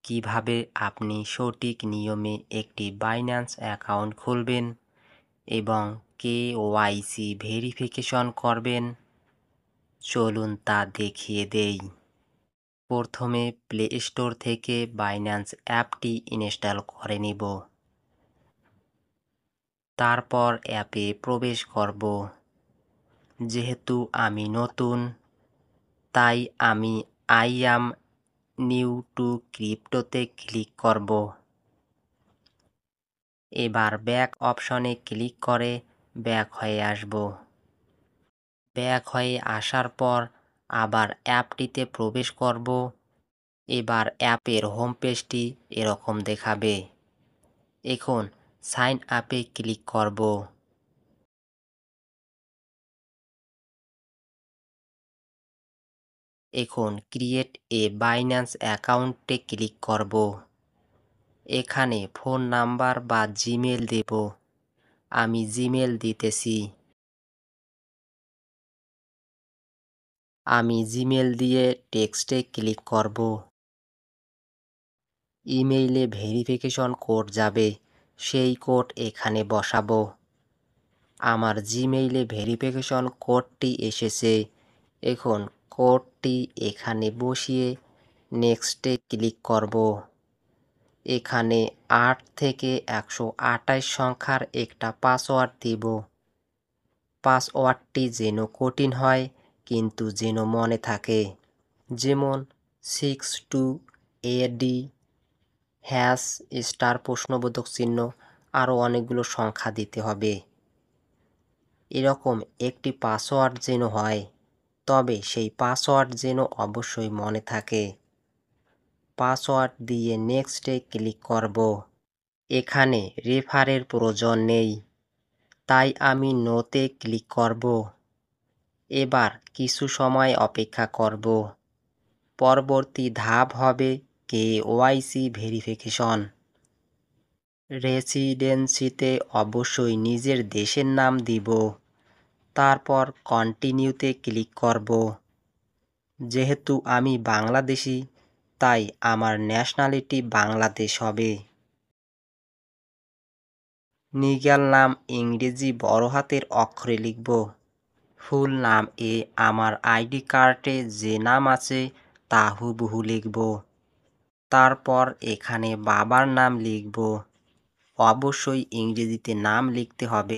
কিভাবে আপনি সঠিক নিয়মে একটি বাইন্যান্স অ্যাকাউন্ট খুলবেন এবং কেওয়াইসি ভেরিফিকেশন করবেন, চলুন তা দেখিয়ে দেই। প্রথমে প্লে স্টোর থেকে বাইন্যান্স অ্যাপটি ইনস্টল করে নিব। তারপর অ্যাপে প্রবেশ করব। যেহেতু আমি নতুন, তাই আমি আই অ্যাম নিউ টু ক্রিপ্টোতে ক্লিক করব। এবার ব্যাক অপশনে ক্লিক করে ব্যাক হয়ে আসব। ব্যাক হয়ে আসার পর আবার অ্যাপটিতে প্রবেশ করব। এবার অ্যাপের হোম পেজটি এরকম দেখাবে। এখন সাইন আপে ক্লিক করব। এখন ক্রিয়েট এ বাইন্যান্স অ্যাকাউন্টে ক্লিক করব। এখানে ফোন নাম্বার বা জিমেল দেব। আমি জিমেল দিতেছি। আমি জিমেল দিয়ে টেক্সটে ক্লিক করব। ইমেইলে ভেরিফিকেশন কোড যাবে, সেই কোড এখানে বসাবো। আমার জিমেইলে ভেরিফিকেশন কোডটি এসেছে। এখন কোডটি এখানে বসিয়ে নেক্সটে ক্লিক করব। এখানে 8 থেকে 128 সংখ্যার একটা পাসওয়ার্ড দিব। পাসওয়ার্ডটি যেন কঠিন হয় কিন্তু যেন মনে থাকে, যেমন 62AD # প্রশ্নবোধক চিহ্ন, আরও অনেকগুলো সংখ্যা দিতে হবে। এরকম একটি পাসওয়ার্ড যেন হয়, তবে সেই পাসওয়ার্ড যেন অবশ্যই মনে থাকে। পাসওয়ার্ড দিয়ে নেক্সটে ক্লিক করব। এখানে রেফারের প্রয়োজন নেই, তাই আমি নোতে ক্লিক করব। এবার কিছু সময় অপেক্ষা করব। পরবর্তী ধাপ হবে কেওয়াইসি ভেরিফিকেশন। রেসিডেন্সিতে অবশ্যই নিজের দেশের নাম দিব। তারপর কন্টিনিউতে ক্লিক করব। যেহেতু আমি বাংলাদেশি, তাই আমার ন্যাশনালিটি বাংলাদেশ হবে। লিগ্যাল নাম ইংরেজি বড় হাতের অক্ষরে লিখব। ফুল নাম আমার আইডি কার্ডে যে নাম আছে তা হুবহু লিখব। তারপর এখানে বাবার নাম লিখব। অবশ্যই ইংরেজিতে নাম লিখতে হবে।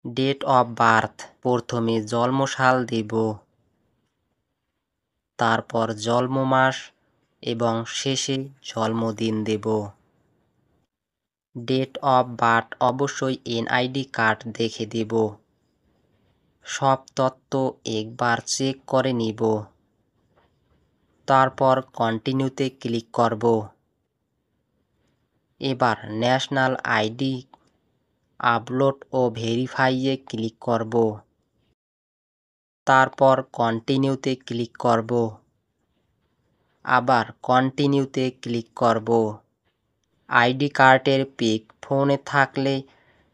ডেট অফ বার্থ, প্রথমে জন্মসাল দেব, তারপর জন্ম মাস এবং শেষে জন্মদিন দেব। ডেট অফ বার্থ অবশ্যই এনআইডি কার্ড দেখে দেব। সব তথ্য একবার চেক করে নিব। তারপর কন্টিনিউতে ক্লিক করব। এবার ন্যাশনাল আইডি আপলোড ও ভেরিফাইয়ে ক্লিক করব। তারপর কন্টিনিউতে ক্লিক করব। আবার কন্টিনিউতে ক্লিক করব। আইডি কার্ডের পিক ফোনে থাকলে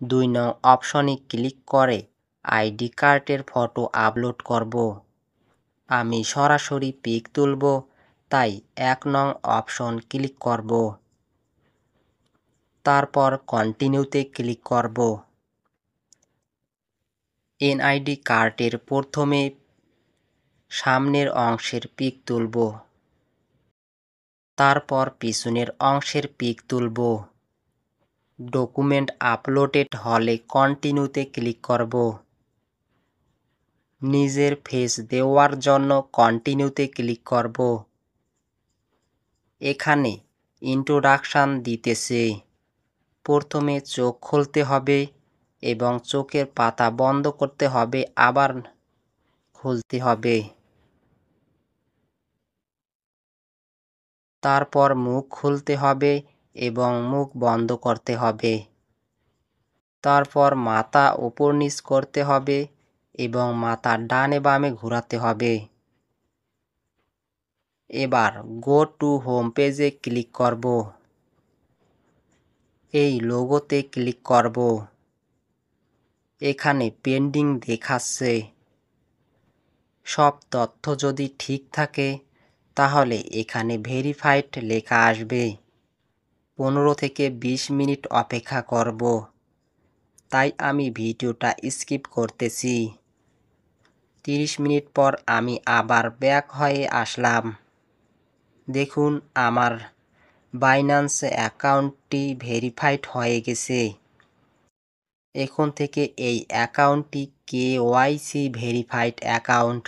2 নং অপশনে ক্লিক করে আইডি কার্ডের ফটো আপলোড করব। আমি সরাসরি পিক তুলব, তাই 1 নং অপশন ক্লিক করব। তারপর কন্টিনিউতে ক্লিক করব। এনআইডি কার্ডের প্রথমে সামনের অংশের পিক তুলব। তারপর পিছনের অংশের পিক তুলব। ডকুমেন্ট আপলোডেড হলে কন্টিনিউতে ক্লিক করব। নিজের ফেস দেওয়ার জন্য কন্টিনিউতে ক্লিক করব। এখানে ইন্ট্রোডাকশন দিতেছে। প্রথমে চোখ খুলতে হবে এবং চোখের পাতা বন্ধ করতে হবে, আবার খুলতে হবে। তারপর মুখ খুলতে হবে এবং মুখ বন্ধ করতে হবে। তারপর মাথা উপর নিচ করতে হবে এবং মাথা ডানে বামে ঘোরাতে হবে। এবার গো টু হোম পেজে ক্লিক করব। এই লোগোতে ক্লিক করব। এখানে পেন্ডিং দেখাচ্ছে। সব তথ্য যদি ঠিক থাকে তাহলে এখানে ভেরিফাইড লেখা আসবে। 15 থেকে 20 মিনিট অপেক্ষা করব, তাই আমি ভিডিওটা স্কিপ করতেছি। 30 মিনিট পর আমি আবার ব্যাক হয়ে আসলাম। দেখুন আমার বাইন্যান্স অ্যাকাউন্টটি ভেরিফাইড হয়ে গেছে। এখন থেকে এই অ্যাকাউন্টটি KYC ভেরিফাইড অ্যাকাউন্ট।